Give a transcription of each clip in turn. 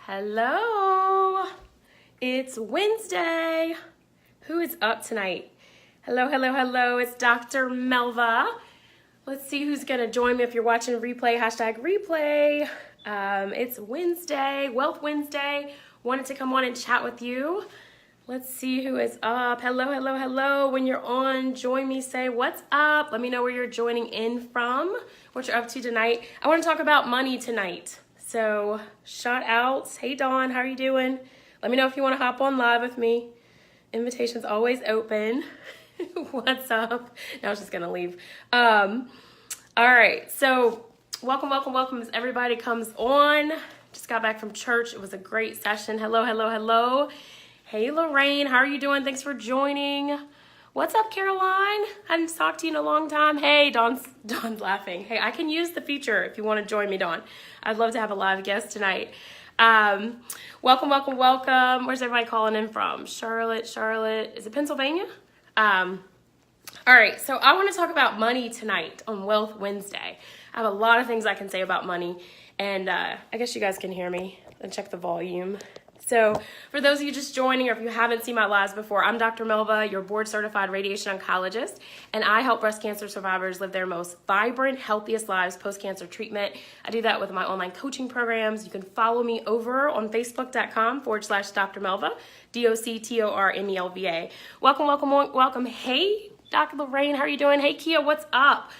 Hello, it's Wednesday. Who is up tonight? Hello, it's Dr. Melva. Let's see who's gonna join me if you're watching replay, #replay. It's Wednesday, Wealth Wednesday. Wanted to come on and chat with you. Let's see who is up. Hello. When you're on, join me, say what's up. Let me know where you're joining in from, what you're up to tonight. I wanna talk about money tonight. So shout outs. Hey Dawn, how are you doing? Let me know if you want to hop on live with me. Invitation's always open. What's up? Now I was just gonna leave. All right, so welcome as everybody comes on. Just got back from church. It was a great session. Hello. Hey Lorraine, how are you doing? Thanks for joining. What's up, Caroline? Hadn't talked to you in a long time. Hey, Dawn's laughing. Hey, I can use the feature if you want to join me, Dawn. I'd love to have a live guest tonight. Welcome. Where's everybody calling in from? Charlotte. Is it Pennsylvania? All right, so I want to talk about money tonight on Wealth Wednesday. I have a lot of things I can say about money, and I guess you guys can hear me. And check the volume. So for those of you just joining, or if you haven't seen my lives before, I'm Dr. Melva, your board-certified radiation oncologist, and I help breast cancer survivors live their most vibrant, healthiest lives post-cancer treatment. I do that with my online coaching programs. You can follow me over on facebook.com/Dr. Melva, DoctorMelva. Welcome. Hey, Dr. Lorraine, how are you doing? Hey, Kia, what's up?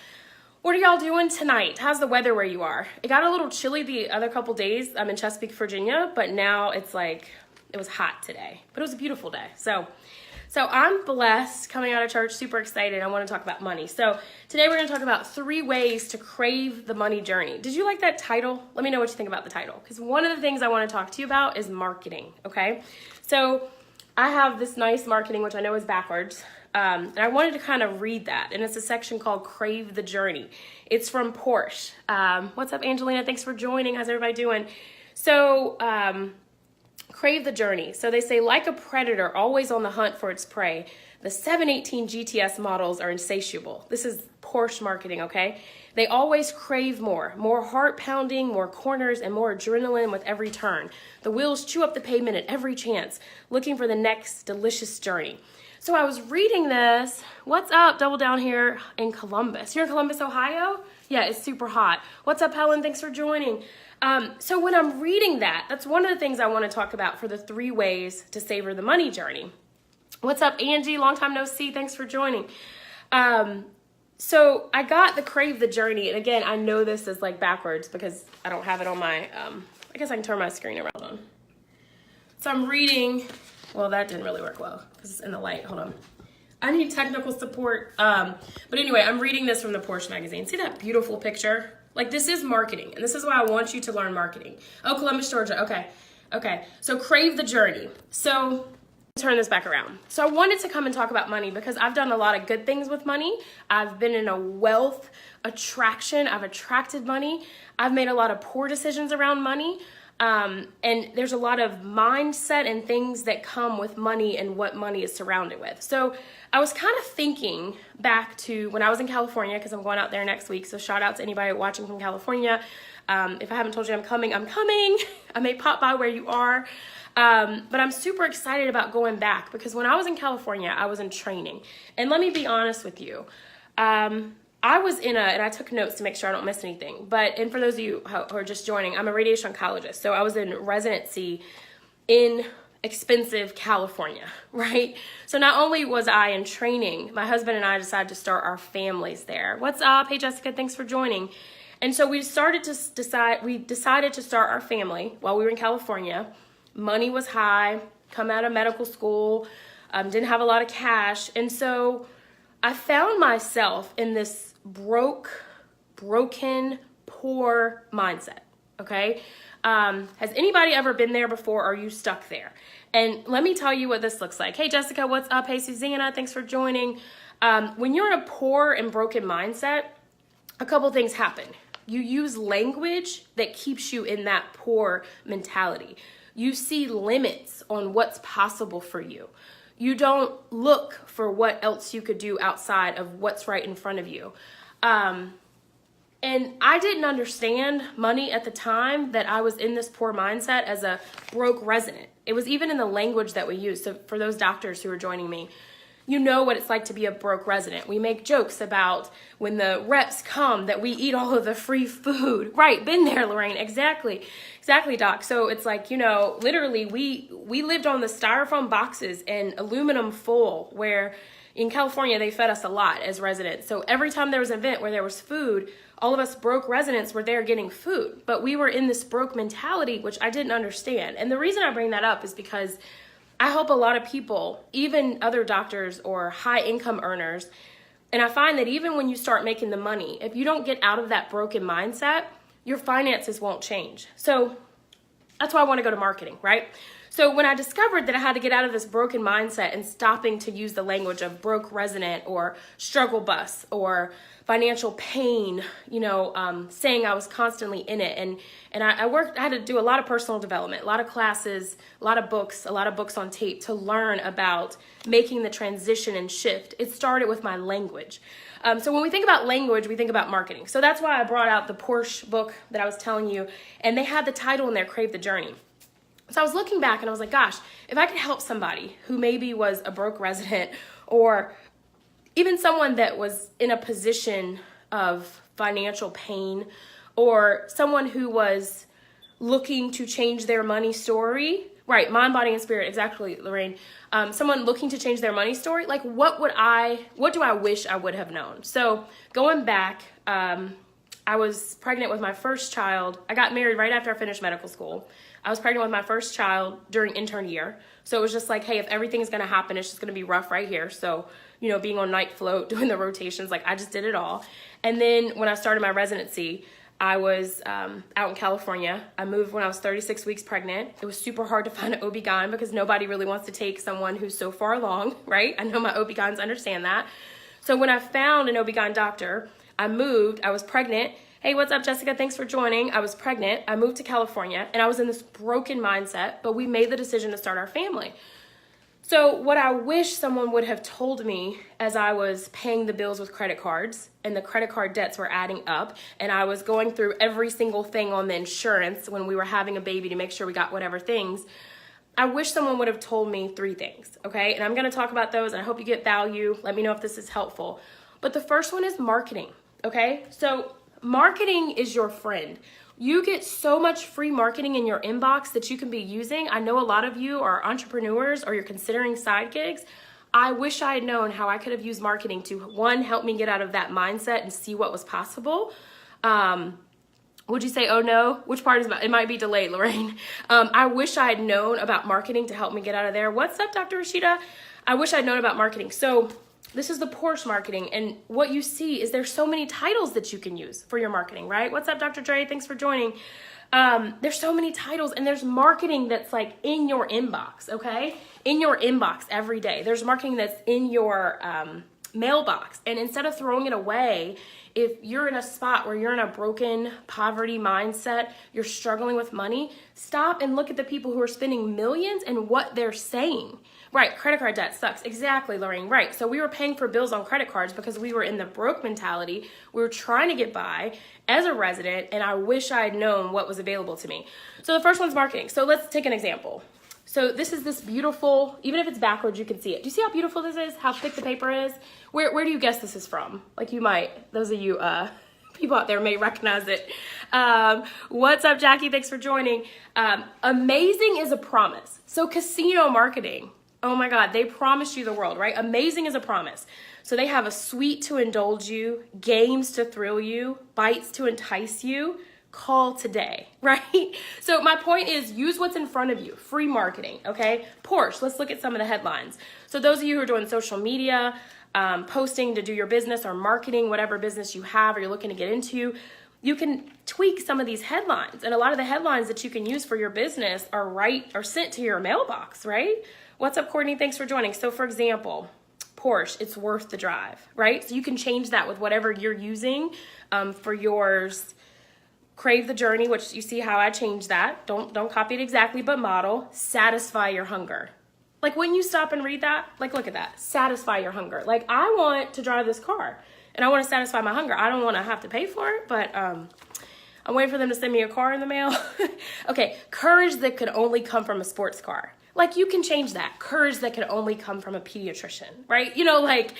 What are y'all doing tonight? How's the weather where you are? It got a little chilly the other couple days. I'm in Chesapeake, Virginia, but now it's like, it was hot today, but it was a beautiful day. So I'm blessed coming out of church, super excited. I want to talk about money. So today we're going to talk about 3 ways to crave the money journey. Did you like that title? Let me know what you think about the title, because one of the things I want to talk to you about is marketing, okay? So I have this nice marketing, which I know is backwards. And I wanted to kind of read that. And it's a section called Crave the Journey. It's from Porsche. What's up, Angelina? Thanks for joining. How's everybody doing? So, crave the journey. So they say, like a predator, always on the hunt for its prey, the 718 GTS models are insatiable. This is Porsche marketing, okay? They always crave more heart pounding, more corners, and more adrenaline with every turn. The wheels chew up the pavement at every chance, looking for the next delicious journey. So I was reading this. What's up, double down here in Columbus? You're in Columbus, Ohio? Yeah, it's super hot. What's up, Helen? Thanks for joining. So when I'm reading that, that's one of the things I want to talk about for the 3 ways to savor the money journey. What's up, Angie? Long time no see. Thanks for joining. So I got the Crave the Journey. And again, I know this is like backwards because I don't have it on my, I guess I can turn my screen around on. So I'm reading. Well, that didn't really work well because it's in the light. Hold on. I need technical support. But anyway, I'm reading this from the Porsche magazine. See that beautiful picture? Like, this is marketing, and this is why I want you to learn marketing. Oh, Columbus, Georgia. Okay. So Crave the Journey. So turn this back around. So I wanted to come and talk about money because I've done a lot of good things with money. I've been in a wealth attraction. I've attracted money. I've made a lot of poor decisions around money. And there's a lot of mindset and things that come with money and what money is surrounded with. So I was kind of thinking back to when I was in California, because I'm going out there next week. So shout out to anybody watching from California. If I haven't told you I'm coming. I may pop by where you are. But I'm super excited about going back because when I was in California, I was in training. And let me be honest with you. I was and I took notes to make sure I don't miss anything. And for those of you who are just joining, I'm a radiation oncologist. So I was in residency in expensive California, right? So not only was I in training, my husband and I decided to start our families there. What's up? Hey, Jessica, thanks for joining. And so we decided to start our family while we were in California. Money was high, come out of medical school, didn't have a lot of cash. And so I found myself in this broken, poor mindset, okay? Has anybody ever been there before? Or are you stuck there? And let me tell you what this looks like. Hey, Jessica, what's up? Hey, Susanna, thanks for joining. When you're in a poor and broken mindset, a couple things happen. You use language that keeps you in that poor mentality. You see limits on what's possible for you. You don't look for what else you could do outside of what's right in front of you. And I didn't understand money at the time that I was in this poor mindset as a broke resident. It was even in the language that we use. So for those doctors who are joining me, you know what it's like to be a broke resident. We make jokes about when the reps come that we eat all of the free food. Right, been there, Lorraine. Exactly, Doc. So it's like, you know, literally we lived on the styrofoam boxes and aluminum foil, where in California they fed us a lot as residents. So every time there was an event where there was food, all of us broke residents were there getting food. But we were in this broke mentality, which I didn't understand. And the reason I bring that up is because I help a lot of people, even other doctors or high income earners. And I find that even when you start making the money, if you don't get out of that broken mindset, your finances won't change. So that's why I want to go to marketing, right? So when I discovered that I had to get out of this broken mindset and stopping to use the language of broke resident or struggle bus or financial pain, you know, saying I was constantly in it. And I had to do a lot of personal development, a lot of classes, a lot of books on tape to learn about making the transition and shift. It started with my language. So when we think about language, we think about marketing. So that's why I brought out the Porsche book that I was telling you, and they had the title in there, Crave the Journey. So I was looking back and I was like, gosh, if I could help somebody who maybe was a broke resident or even someone that was in a position of financial pain or someone who was looking to change their money story, right, mind, body, and spirit, exactly, Lorraine. Someone looking to change their money story, like what do I wish I would have known? So going back, I was pregnant with my first child. I got married right after I finished medical school. I was pregnant with my first child during intern year. So it was just like, hey, if everything's going to happen, it's just going to be rough right here. So, you know, being on night float, doing the rotations, like I just did it all. And then when I started my residency, I was out in California. I moved when I was 36 weeks pregnant. It was super hard to find an OB-GYN because nobody really wants to take someone who's so far along, right? I know my OB-GYNs understand that. So when I found an OB-GYN doctor, I moved, I was pregnant. Hey, what's up, Jessica? Thanks for joining. I was pregnant. I moved to California and I was in this broken mindset, but we made the decision to start our family. So what I wish someone would have told me as I was paying the bills with credit cards and the credit card debts were adding up and I was going through every single thing on the insurance when we were having a baby to make sure we got whatever things, I wish someone would have told me 3 things, okay? And I'm going to talk about those and I hope you get value. Let me know if this is helpful. But the first one is marketing, okay? So marketing is your friend. You get so much free marketing in your inbox that you can be using. I know a lot of you are entrepreneurs or you're considering side gigs. I wish I had known how I could have used marketing to, one, help me get out of that mindset and see what was possible. Would you say, oh no? Which part is, it might be delayed, Lorraine. I wish I had known about marketing to help me get out of there. What's up, Dr. Rashida? I wish I'd known about marketing. So this is the Porsche marketing, and what you see is there's so many titles that you can use for your marketing, right? What's up, Dr. Dre? Thanks for joining. There's so many titles, and there's marketing that's like in your inbox, okay? In your inbox every day. There's marketing that's in your mailbox, and instead of throwing it away, if you're in a spot where you're in a broken poverty mindset, you're struggling with money, stop and look at the people who are spending millions and what they're saying. Right, credit card debt sucks. Exactly, Lorraine, right. So we were paying for bills on credit cards because we were in the broke mentality. We were trying to get by as a resident, and I wish I had known what was available to me. So the first one's marketing. So let's take an example. So this is this beautiful, even if it's backwards, you can see it. Do you see how beautiful this is? How thick the paper is? Where do you guess this is from? Like you might, those of you people out there may recognize it. What's up, Jackie? Thanks for joining. Amazing is a promise. So casino marketing. Oh my God, they promise you the world, right? Amazing is a promise. So they have a sweet to indulge you, games to thrill you, bites to entice you. Call today, right? So my point is use what's in front of you. Free marketing, okay? Porsche, let's look at some of the headlines. So those of you who are doing social media, posting to do your business or marketing, whatever business you have or you're looking to get into, you can tweak some of these headlines. And a lot of the headlines that you can use for your business are sent to your mailbox, right? What's up, Courtney? Thanks for joining. So for example, Porsche, it's worth the drive, right? So you can change that with whatever you're using for yours. Crave the journey, which you see how I changed that. Don't copy it exactly, but model. Satisfy your hunger. Like when you stop and read that, like look at that. Satisfy your hunger. Like I want to drive this car. and I want to satisfy my hunger. I don't want to have to pay for it, but I'm waiting for them to send me a car in the mail. Okay, courage that could only come from a sports car. Like, you can change that. Courage that could only come from a pediatrician, right? You know, like,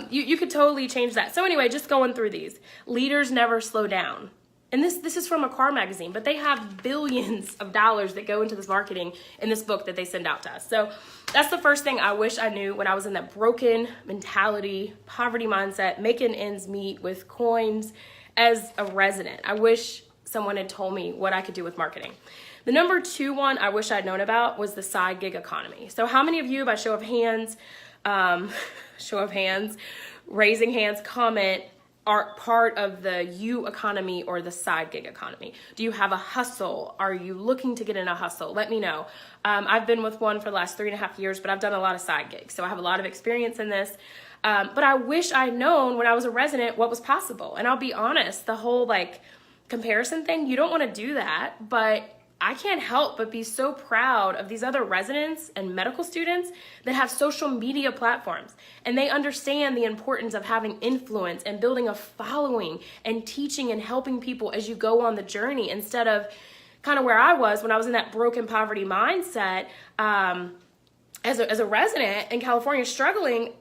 you could totally change that. So anyway, just going through these. Leaders never slow down. And this is from a car magazine, but they have billions of dollars that go into this marketing in this book that they send out to us. So that's the first thing I wish I knew when I was in that broken mentality, poverty mindset, making ends meet with coins as a resident. I wish someone had told me what I could do with marketing. The number 2 one I wish I'd known about was the side gig economy. So how many of you, by show of hands, raising hands, comment, are part of the U economy or the side gig economy? Do you have a hustle? Are you looking to get in a hustle? Let me know. I've been with one for the last 3.5 years, but I've done a lot of side gigs. So I have a lot of experience in this. But I wish I'd known when I was a resident what was possible. And I'll be honest, the whole like comparison thing, you don't want to do that, but I can't help but be so proud of these other residents and medical students that have social media platforms, and they understand the importance of having influence and building a following and teaching and helping people as you go on the journey, instead of kind of where I was when I was in that broken poverty mindset as a resident in California struggling.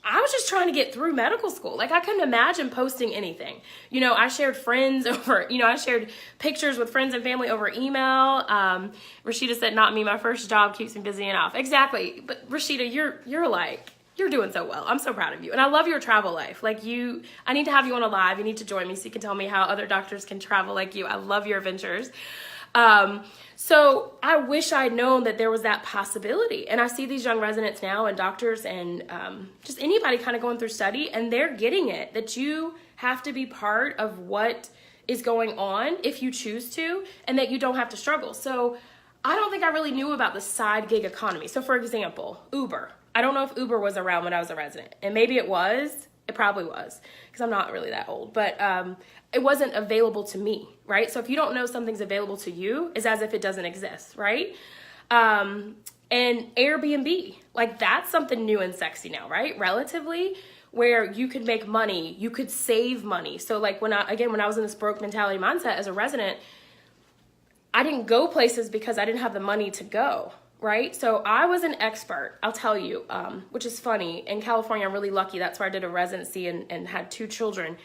I was just trying to get through medical school. Like, I couldn't imagine posting anything. You know, I shared I shared pictures with friends and family over email. Rashida said, not me, my first job keeps me busy enough. Exactly. But Rashida, you're doing so well. I'm so proud of you. And I love your travel life. Like, I need to have you on a live. You need to join me so you can tell me how other doctors can travel like you. I love your adventures. So I wish I'd known that there was that possibility. And I see these young residents now and doctors and just anybody kind of going through study, and they're getting it, that you have to be part of what is going on if you choose to, and that you don't have to struggle. So I don't think I really knew about the side gig economy. So for example, Uber. I don't know if Uber was around when I was a resident, and maybe it was. It probably was, because I'm not really that old, but it wasn't available to me, right? So if you don't know something's available to you, it's as if it doesn't exist, right? And Airbnb, like, that's something new and sexy now, right? Relatively, where you could make money, you could save money. So like when I was in this broke mentality mindset as a resident, I didn't go places because I didn't have the money to go. Right? So I was an expert, I'll tell you, which is funny. In California, I'm really lucky. That's where I did a residency and had 2 children.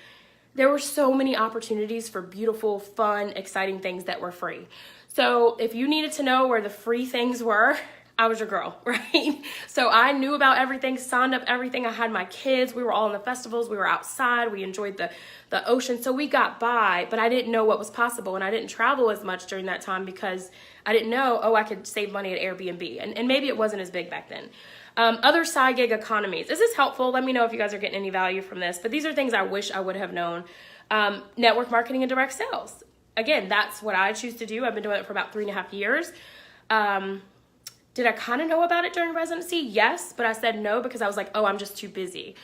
There were so many opportunities for beautiful, fun, exciting things that were free. So if you needed to know where the free things were, I was your girl, right? So I knew about everything, signed up everything. I had my kids. We were all in the festivals. We were outside. We enjoyed the ocean. So we got by, but I didn't know what was possible. And I didn't travel as much during that time because I didn't know, I could save money at Airbnb. And maybe it wasn't as big back then. Other side gig economies. Is this helpful? Let me know if you guys are getting any value from this. But these are things I wish I would have known. Network marketing and direct sales. Again, that's what I choose to do. I've been doing it for about 3.5 years. Did I kind of know about it during residency? Yes, but I said no because I was like, I'm just too busy.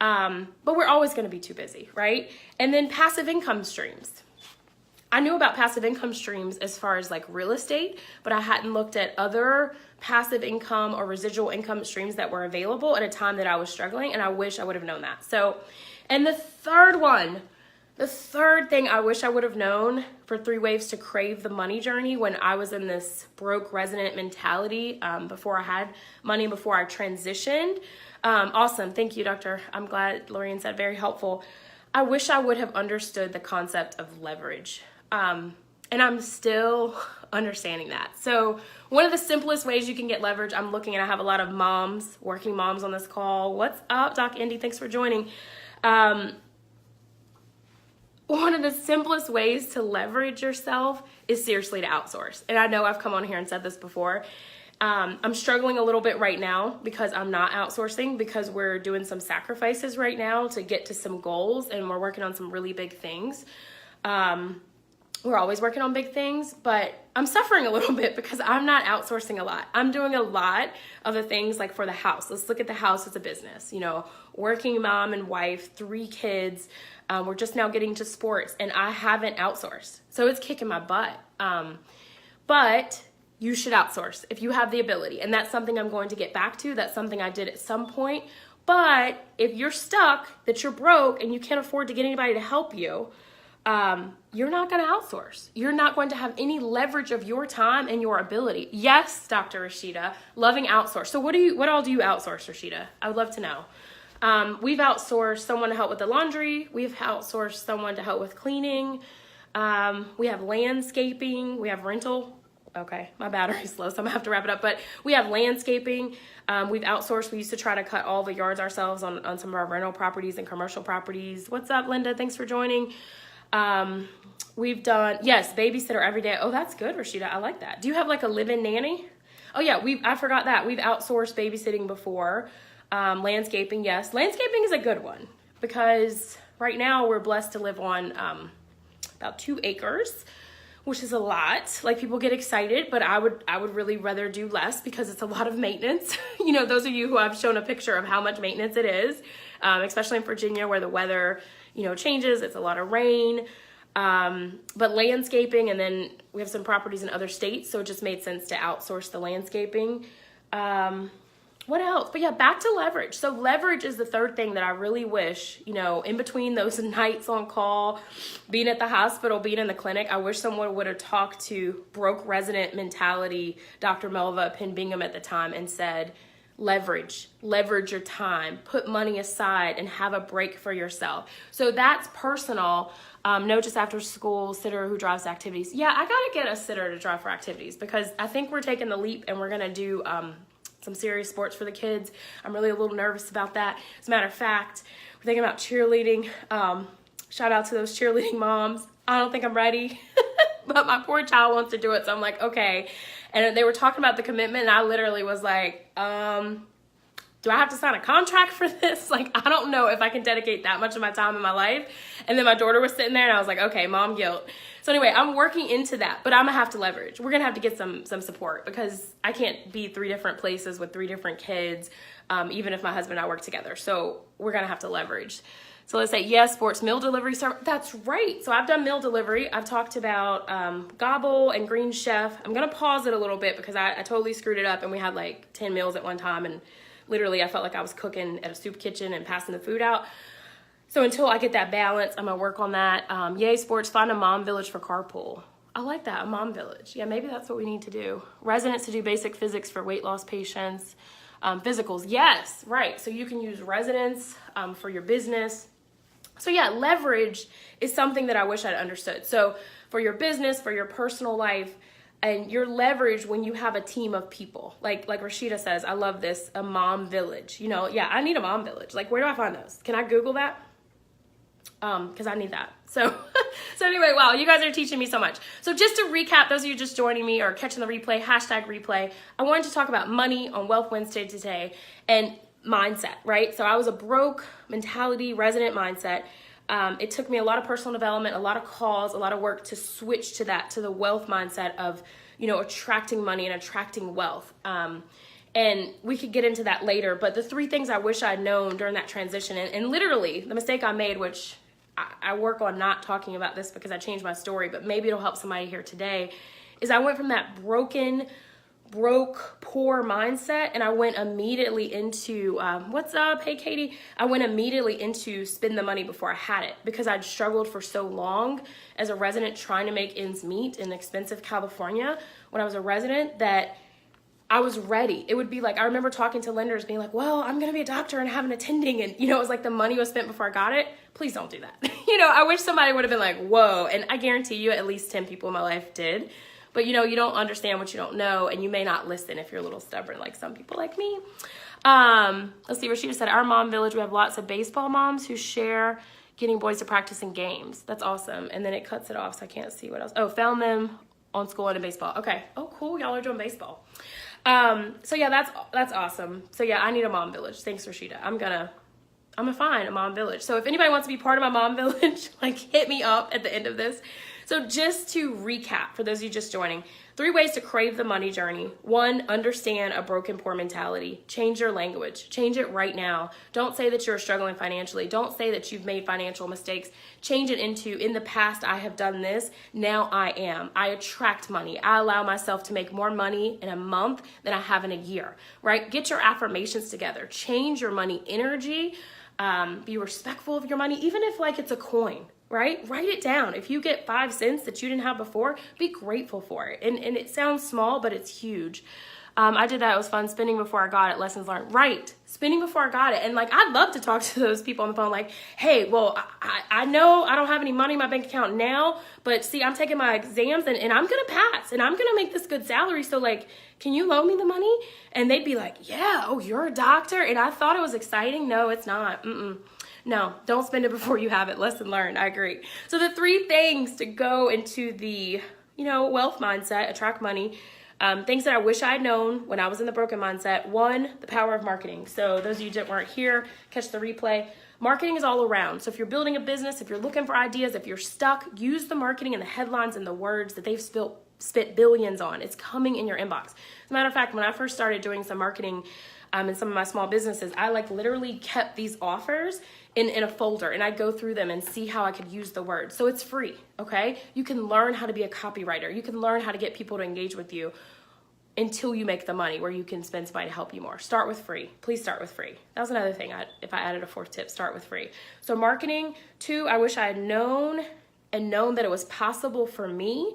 But we're always going to be too busy, right? And then passive income streams. I knew about passive income streams as far as like real estate, but I hadn't looked at other passive income or residual income streams that were available at a time that I was struggling, and I wish I would have known that. So, and the third thing I wish I would have known for 3 waves to crave the money journey when I was in this broke resident mentality before I had money, before I transitioned. Awesome. Thank you, doctor. I'm glad Lorian said very helpful. I wish I would have understood the concept of leverage. And I'm still understanding that. So one of the simplest ways you can get leverage, I have a lot of moms, working moms on this call. What's up, Doc Indy? Thanks for joining. One of the simplest ways to leverage yourself is seriously to outsource. And I know I've come on here and said this before. I'm struggling a little bit right now because I'm not outsourcing, because we're doing some sacrifices right now to get to some goals, and we're working on some really big things. We're always working on big things, but I'm suffering a little bit because I'm not outsourcing a lot. I'm doing a lot of the things like for the house. Let's look at the house as a business, working mom and wife, 3 kids. We're just now getting to sports, and I haven't outsourced. So it's kicking my butt. But you should outsource if you have the ability. And that's something I'm going to get back to. That's something I did at some point. But if you're stuck, that you're broke and you can't afford to get anybody to help you, you're not going to outsource. You're not going to have any leverage of your time and your ability. Yes, Dr. Rashida, loving outsource. So what all do you outsource, Rashida? I would love to know. We've outsourced someone to help with the laundry. We've outsourced someone to help with cleaning. We have landscaping. We have rental. Okay, my battery's low, so I'm gonna have to wrap it up. But we have landscaping. We've outsourced. We used to try to cut all the yards ourselves on some of our rental properties and commercial properties. What's up, Linda? Thanks for joining. We've done, yes, babysitter every day. Oh, that's good, Rashida. I like that. Do you have like a live-in nanny? Oh yeah, I forgot that. We've outsourced babysitting before. Landscaping, yes. Landscaping is a good one because right now we're blessed to live on about 2 acres, which is a lot. Like, people get excited, but I would really rather do less because it's a lot of maintenance. You know, those of you who I've shown a picture of how much maintenance it is, especially in Virginia where the weather, you know, changes. It's a lot of rain. But landscaping, and then we have some properties in other states, so it just made sense to outsource the landscaping. What else? But yeah, back to leverage. So leverage is the third thing that I really wish, you know, in between those nights on call, being at the hospital, being in the clinic, I wish someone would have talked to broke resident mentality, Dr. Melva Penn Bingham at the time, and said, leverage your time, put money aside and have a break for yourself. So that's personal. No, just after school sitter who drives activities. Yeah, I got to get a sitter to drive for activities because I think we're taking the leap and we're going to do, some serious sports for the kids. I'm really a little nervous about that. As a matter of fact, we're thinking about cheerleading. Shout out to those cheerleading moms. I don't think I'm ready, but my poor child wants to do it. So I'm like, okay. And they were talking about the commitment and I literally was like, do I have to sign a contract for this? Like, I don't know if I can dedicate that much of my time in my life. And then my daughter was sitting there and I was like, okay, mom guilt. So anyway, I'm working into that, but I'm gonna have to leverage. We're gonna have to get some support because I can't be 3 different places with 3 different kids, even if my husband and I work together. So we're gonna have to leverage. So let's say, yes, sports meal delivery service. That's right. So I've done meal delivery. I've talked about Gobble and Green Chef. I'm gonna pause it a little bit because I totally screwed it up and we had like 10 meals at one time and literally I felt like I was cooking at a soup kitchen and passing the food out. So until I get that balance, I'm gonna work on that. Yay sports, find a mom village for carpool. I like that, a mom village. Yeah, maybe that's what we need to do. Residents to do basic physics for weight loss patients. Physicals, yes, right. So you can use residents for your business. So yeah, leverage is something that I wish I'd understood. So for your business, for your personal life, and your leverage when you have a team of people. Like Rashida says, I love this, a mom village. You know, yeah, I need a mom village. Like, where do I find those? Can I Google that? Because I need that. So anyway, wow, you guys are teaching me so much. So just to recap, those of you just joining me or catching the replay, #replay, I wanted to talk about money on Wealth Wednesday today and mindset, right? So I was a broke mentality, resident mindset. It took me a lot of personal development, a lot of calls, a lot of work to switch to that, to the wealth mindset of, you know, attracting money and attracting wealth. And we could get into that later, but the 3 things I wish I'd known during that transition, and literally the mistake I made, which I work on not talking about this because I changed my story, but maybe it'll help somebody here today, is I went from that broke, poor mindset, and I went immediately into, what's up? Hey, Katie. I went immediately into spend the money before I had it because I'd struggled for so long as a resident trying to make ends meet in expensive California when I was a resident that I was ready. It would be like, I remember talking to lenders being like, well, I'm going to be a doctor and have an attending. And, you know, it was like the money was spent before I got it. Please don't do that. You know, I wish somebody would have been like, whoa. And I guarantee you at least 10 people in my life did. But, you know, you don't understand what you don't know. And you may not listen if you're a little stubborn like some people like me. Let's see, Rashida said, our mom village, we have lots of baseball moms who share getting boys to practice in games. That's awesome. And then it cuts it off, so I can't see what else. Oh, found them on school and in baseball. Okay. Oh, cool. Y'all are doing baseball. So yeah, that's awesome. So yeah, I need a mom village. Thanks, Rashida. I'm gonna find a mom village. So if anybody wants to be part of my mom village, like hit me up at the end of this. So just to recap, for those of you just joining, 3 ways to crave the money journey. 1, understand a broken poor mentality. Change your language. Change it right now. Don't say that you're struggling financially. Don't say that you've made financial mistakes. Change it into, in the past, I have done this. Now I am. I attract money. I allow myself to make more money in a month than I have in a year, right? Get your affirmations together. Change your money energy. Be respectful of your money, even if like it's a coin. Right? Write it down. If you get 5 cents that you didn't have before, be grateful for it. And it sounds small, but it's huge. I did that. It was fun. Spending before I got it. Lessons learned. Right. Spending before I got it. And like, I'd love to talk to those people on the phone like, hey, well, I know I don't have any money in my bank account now, but see, I'm taking my exams and I'm going to pass and I'm going to make this good salary. So like, can you loan me the money? And they'd be like, yeah, oh, you're a doctor. And I thought it was exciting. No, it's not. No, don't spend it before you have it. Lesson learned. I agree. So the 3 things to go into the, wealth mindset, attract money, things that I wish I had known when I was in the broken mindset. 1, the power of marketing. So those of you that weren't here, catch the replay. Marketing is all around. So if you're building a business, if you're looking for ideas, if you're stuck, use the marketing and the headlines and the words that they've spit billions on. It's coming in your inbox. As a matter of fact, when I first started doing some marketing in some of my small businesses, I like literally kept these offers in a folder and I'd go through them and see how I could use the words. So it's free, okay? You can learn how to be a copywriter. You can learn how to get people to engage with you until you make the money where you can spend somebody to help you more. Start with free. Please start with free. That was another thing. If I added a 4th tip, start with free. So marketing. 2, I wish I had known that it was possible for me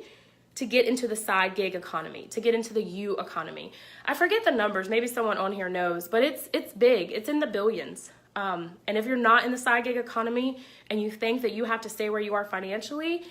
to get into the side gig economy, to get into the U economy. I forget the numbers. Maybe someone on here knows, but it's big. It's in the billions. And if you're not in the side gig economy and you think that you have to stay where you are financially,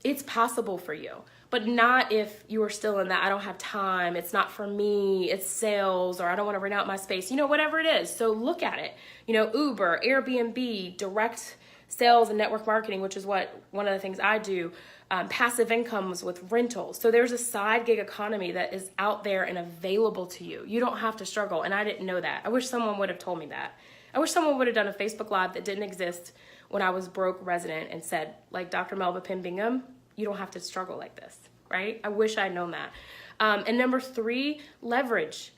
it's possible for you, but not if you are still in that, I don't have time, it's not for me, it's sales, or I don't want to rent out my space, whatever it is. So look at it, Uber, Airbnb, direct sales and network marketing, which is one of the things I do, passive incomes with rentals. So there's a side gig economy that is out there and available to you. You don't have to struggle. And I didn't know that. I wish someone would have told me that. I wish someone would have done a Facebook Live that didn't exist when I was broke resident and said, like Dr. Melva Penn Bingham, you don't have to struggle like this, right? I wish I'd known that. And number 3, leverage.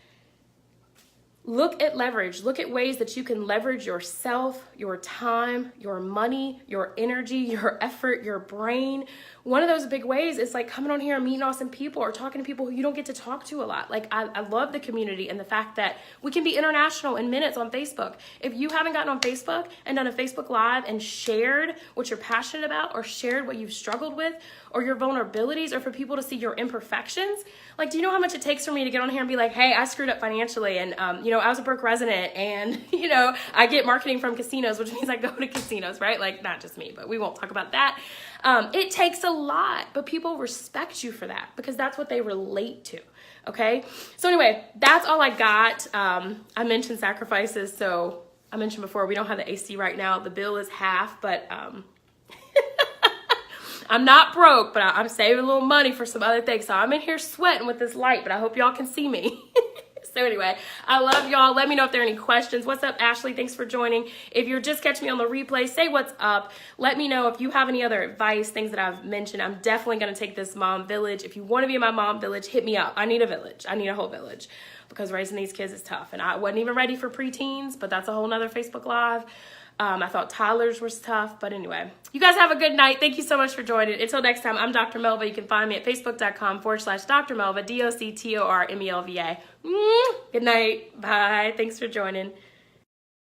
Look at leverage. Look at ways that you can leverage yourself, your time, your money, your energy, your effort, your brain. One of those big ways is like coming on here and meeting awesome people or talking to people who you don't get to talk to a lot. Like I love the community and the fact that we can be international in minutes on Facebook. If you haven't gotten on Facebook and done a Facebook Live and shared what you're passionate about or shared what you've struggled with or your vulnerabilities or for people to see your imperfections, like, do you know how much it takes for me to get on here and be like, hey, I screwed up financially and, I was a broke resident and, I get marketing from casinos, which means I go to casinos, right? Like, not just me, but we won't talk about that. It takes a lot, but people respect you for that because that's what they relate to, okay? So anyway, that's all I got. I mentioned sacrifices, so I mentioned before, we don't have the AC right now. The bill is half, but I'm not broke, but I'm saving a little money for some other things. So I'm in here sweating with this light, but I hope y'all can see me. So anyway, I love y'all. Let me know if there are any questions. What's up, Ashley? Thanks for joining. If you're just catching me on the replay, say what's up. Let me know if you have any other advice, things that I've mentioned. I'm definitely going to take this mom village. If you want to be in my mom village, hit me up. I need a village. I need a whole village because raising these kids is tough. And I wasn't even ready for preteens, but that's a whole nother Facebook Live. I thought toddlers was tough, but anyway, you guys have a good night. Thank you so much for joining. Until next time, I'm Dr. Melva. You can find me at facebook.com/Dr. Melva, DoctorMelva. Good night. Bye. Thanks for joining.